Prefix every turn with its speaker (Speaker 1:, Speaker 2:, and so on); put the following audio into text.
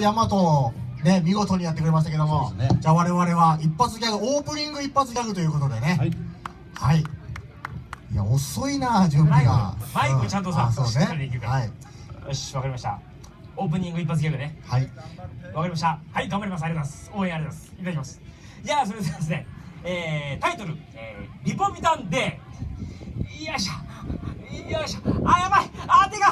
Speaker 1: ヤマトね、見事にやってくれましたけども、
Speaker 2: ね、
Speaker 1: じゃあ我々は一発ギャグ、オープニング一発ギャグということでね。
Speaker 2: はい。
Speaker 1: はい。いや、遅いな、準備が。
Speaker 3: マイクちゃんとさ、
Speaker 1: そう
Speaker 3: しっかりでき
Speaker 1: ね。
Speaker 3: るから。
Speaker 1: はい。
Speaker 3: よし、わかりました。オープニング一発ギャグね。
Speaker 1: はい。
Speaker 3: わかりました。はい、頑張ります。ありがとうございます。応援ありがとうございます。いただきます。じゃあ、それではですね、タイトル、リポビタンで、よいしょ。よいしょ。あ、やばい。あ、手が